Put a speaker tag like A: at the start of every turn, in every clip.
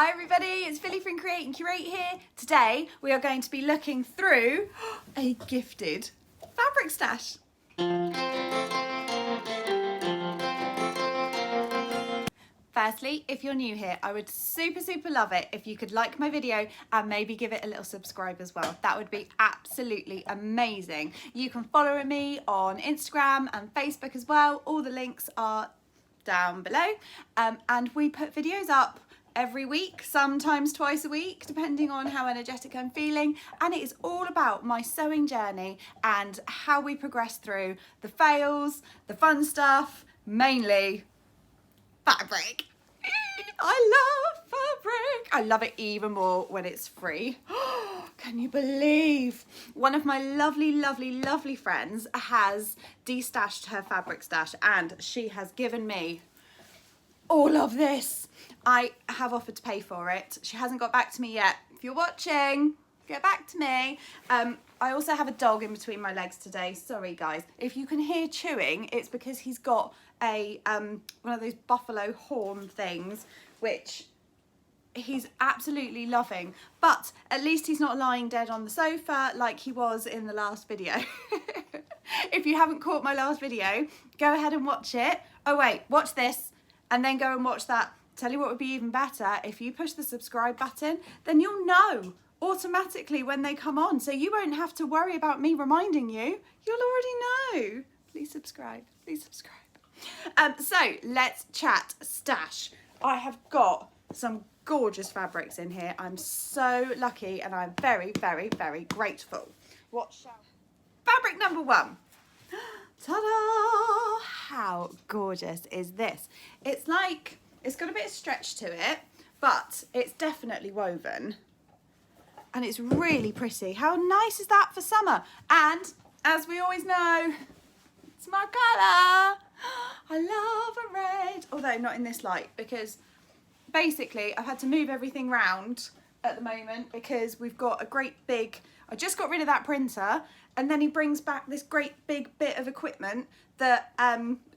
A: Hi everybody, it's Phili from Create and Curate here. Today we are going to be looking through a gifted fabric stash. Firstly, if you're new here, I would super love it if you could like my video and maybe give it a little subscribe as well. That would be absolutely amazing. You can follow me on Instagram and Facebook as well. All the links are down below. And we put videos up every week, sometimes twice a week, depending on how energetic I'm feeling. And it is all about my sewing journey and how we progress through the fails, the fun stuff, mainly fabric. I love fabric. I love it even more when it's free. Can you believe? One of my lovely friends has destashed her fabric stash and she has given me all of this. I have offered to pay for it. She hasn't got back to me yet. If you're watching, get back to me. I also have a dog in between my legs today. Sorry guys. If you can hear chewing, it's because he's got a one of those buffalo horn things, which he's absolutely loving. But at least he's not lying dead on the sofa like he was in the last video. If you haven't caught my last video, go ahead and watch it. Oh wait, watch this and then go and watch that. Tell you what would be even better, if you push the subscribe button, then you'll know automatically when they come on, so you won't have to worry about me reminding you. You'll already know. Please subscribe, please subscribe. So let's chat stash. I have got some gorgeous fabrics in here. I'm so lucky and I'm very grateful. What shall fabric number one? Ta-da! How gorgeous is this? It's like, it's got a bit of stretch to it, but it's definitely woven. And it's really pretty. How nice is that for summer? And as we always know, it's my colour. I love a red. Although not in this light, because basically I've had to move everything round at the moment because we've got a great big, I just got rid of that printer, and then he brings back this great big bit of equipment that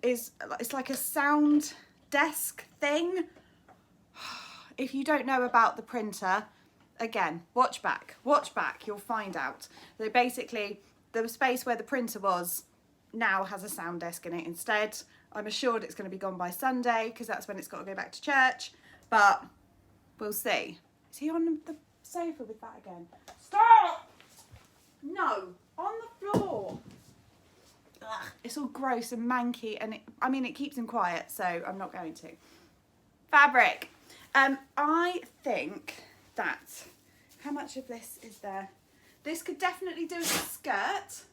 A: it's like a sound desk thing. If you don't know about the printer, again, watch back, you'll find out. So basically the space where the printer was now has a sound desk in it instead. I'm assured it's going to be gone by Sunday because that's when it's got to go back to church, but we'll see. Is he on the sofa with that again? Stop! No, on the floor. Ugh, it's all gross and manky, and it keeps him quiet, so I'm not going to. Fabric. I think that, how much of this is there? This could definitely do as a skirt.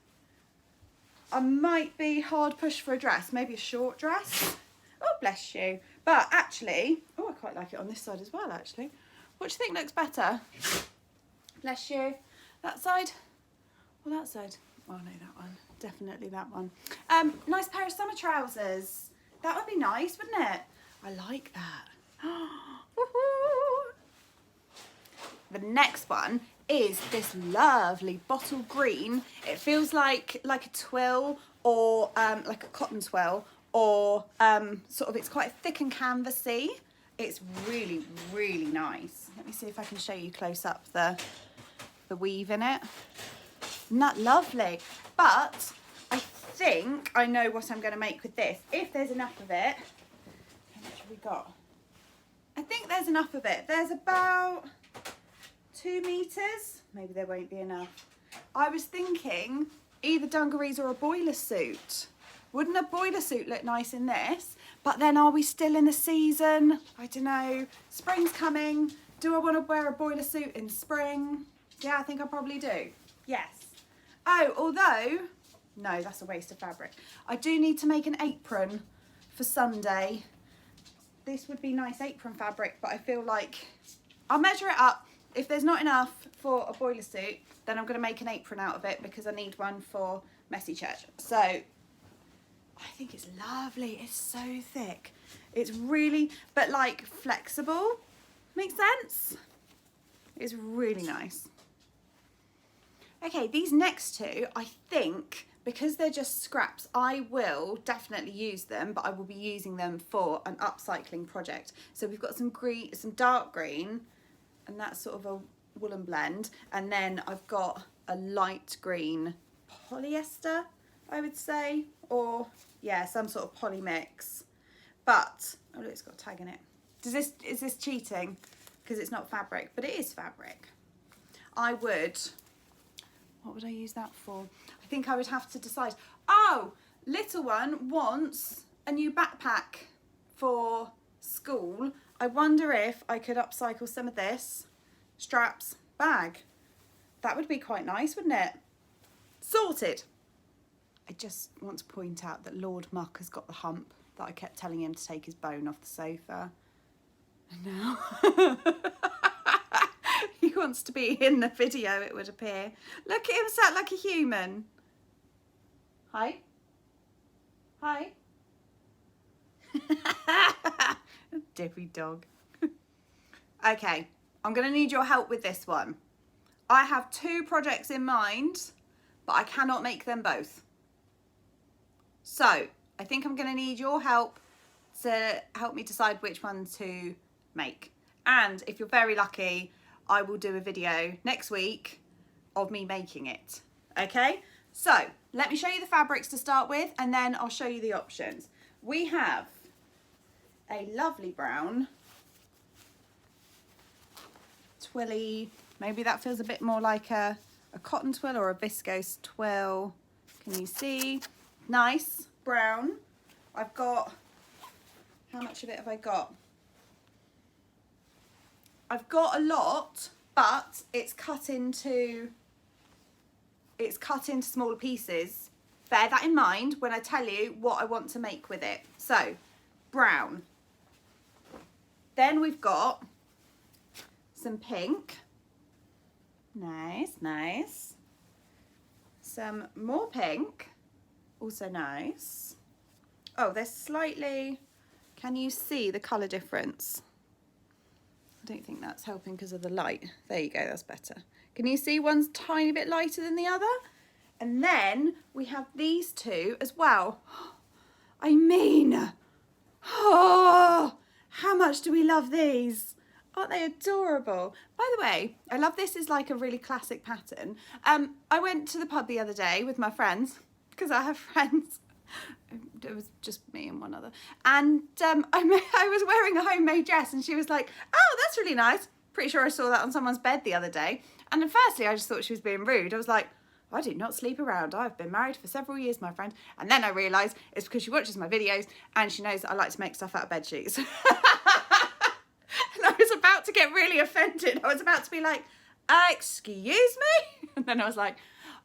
A: I might be hard pushed for a dress, maybe a short dress. Oh, bless you. But actually, oh, I quite like it on this side as well, actually. What do you think looks better? Bless you. That side or that side? Oh no, that one. Definitely that one. Nice pair of summer trousers. That would be nice, wouldn't it? I like that. The next one is this lovely bottle green. It feels like a twill, or like a cotton twill, or sort of, it's quite thick and canvassy. It's really nice. Let me see if I can show you close up the weave in it. Not lovely. But I think I know what I'm going to make with this, if there's enough of it. How much have we got? I think there's enough of it. There's about 2 meters. Maybe there won't be enough. I was thinking either dungarees or a boiler suit. Wouldn't a boiler suit look nice in this? But then are we still in the season? I don't know. Spring's coming. Do I want to wear a boiler suit in spring? Yeah, I think I probably do. Yes. Oh, although, no, that's a waste of fabric. I do need to make an apron for Sunday. This would be nice apron fabric, but I feel like I'll measure it up. If there's not enough for a boiler suit, then I'm going to make an apron out of it because I need one for messy church. So I think it's lovely. It's so thick. It's really, but like flexible. Makes sense? It's really nice. Okay, these next two, I think, because they're just scraps, I will definitely use them, but I will be using them for an upcycling project. So we've got some green, some dark green, and that's sort of a woolen blend. And then I've got a light green polyester, I would say, or yeah, some sort of poly mix. But, oh look, it's got a tag in it. Is this cheating? Because it's not fabric, but it is fabric. What would I use that for? I think I would have to decide. Oh, little one wants a new backpack for school. I wonder if I could upcycle some of this straps bag. That would be quite nice, wouldn't it? Sorted. I just want to point out that Lord Muck has got the hump that I kept telling him to take his bone off the sofa. And now he wants to be in the video, it would appear. Look at him sat like a human. Hi. Hi. Dippy dog. Okay, I'm going to need your help with this one. I have 2 projects in mind, but I cannot make them both. So I think I'm going to need your help to help me decide which one to make. And if you're very lucky, I will do a video next week of me making it. Okay, so let me show you the fabrics to start with, and then I'll show you the options. We have a lovely brown twilly, maybe that feels a bit more like a cotton twill or a viscose twill. Can you see? Nice brown. I've got, how much of it have I got? I've got a lot, but it's cut into smaller pieces. Bear that in mind when I tell you what I want to make with it. So, brown. Then we've got some pink. Nice, nice. Some more pink. Also nice. Oh, they're slightly, can you see the colour difference? I don't think that's helping because of the light. There you go, that's better. Can you see one's tiny bit lighter than the other? And then we have these 2 as well. I mean, oh, how much do we love these? Aren't they adorable? By the way, I love this is like a really classic pattern. I went to the pub the other day with my friends, because I have friends. It was just me and one other. And I was wearing a homemade dress, and she was like, oh, that's really nice. Pretty sure I saw that on someone's bed the other day. And at firstly, I just thought she was being rude. I was like, I do not sleep around. I've been married for several years, my friend. And then I realised it's because she watches my videos and she knows that I like to make stuff out of bed sheets. And I was about to get really offended. I was about to be like, excuse me? And then I was like,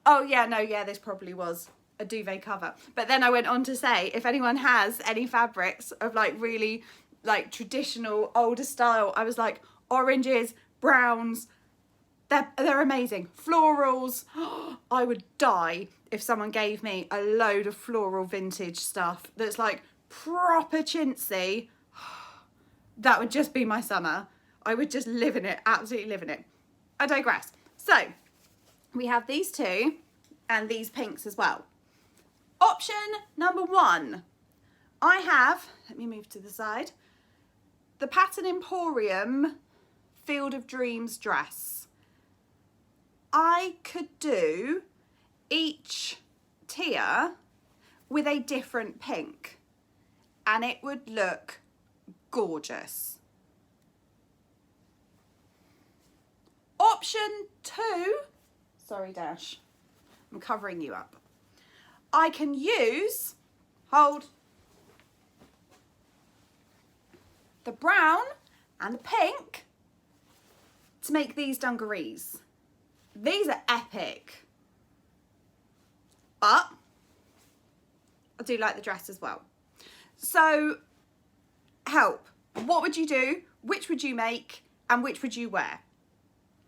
A: oh yeah, no, yeah, this probably was a duvet cover. But then I went on to say, if anyone has any fabrics of like really like traditional older style, I was like, oranges, browns, they're amazing. Florals, I would die if someone gave me a load of floral vintage stuff that's like proper chintzy. That would just be my summer. I would just live in it, absolutely live in it. I digress. So we have these 2 and these pinks as well. Option number 1, I have, let me move to the side, the Pattern Emporium Field of Dreams dress. I could do each tier with a different pink and it would look gorgeous. Option 2, sorry Dash, I'm covering you up. I can use, hold, the brown and the pink to make these dungarees. These are epic, but I do like the dress as well. So help, what would you do? Which would you make? And which would you wear?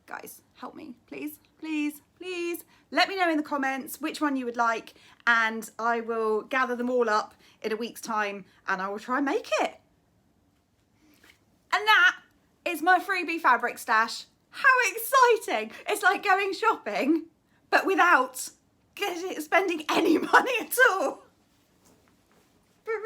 A: Guys, help me, please, please, please. Let me know in the comments which one you would like, and I will gather them all up in a week's time and I will try and make it. And that is my freebie fabric stash. How exciting! It's like going shopping, but without spending any money at all. Brilliant.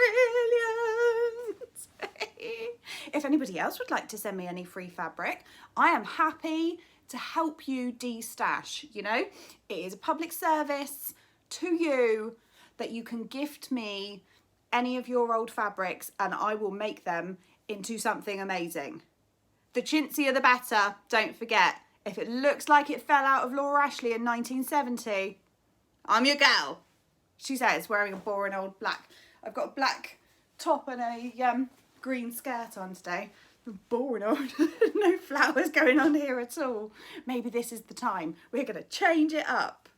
A: If anybody else would like to send me any free fabric, I am happy to help you destash. You know, it is a public service to you that you can gift me any of your old fabrics and I will make them into something amazing. The chintzier the better, don't forget. If it looks like it fell out of Laura Ashley in 1970, I'm your girl. She says, wearing a boring old black. I've got a black top and a green skirt on today. Boring old, no flowers going on here at all. Maybe this is the time. We're gonna change it up.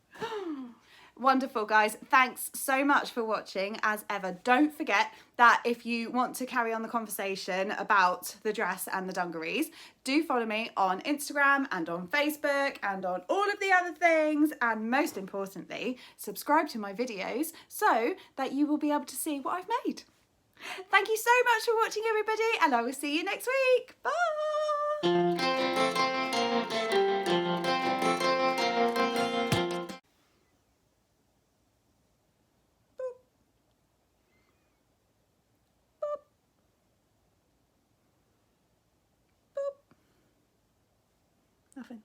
A: Wonderful, guys. Thanks so much for watching. As ever, don't forget that if you want to carry on the conversation about the dress and the dungarees, do follow me on Instagram and on Facebook and on all of the other things. And most importantly, subscribe to my videos so that you will be able to see what I've made. Thank you so much for watching, everybody, and I will see you next week. Bye. Nothing.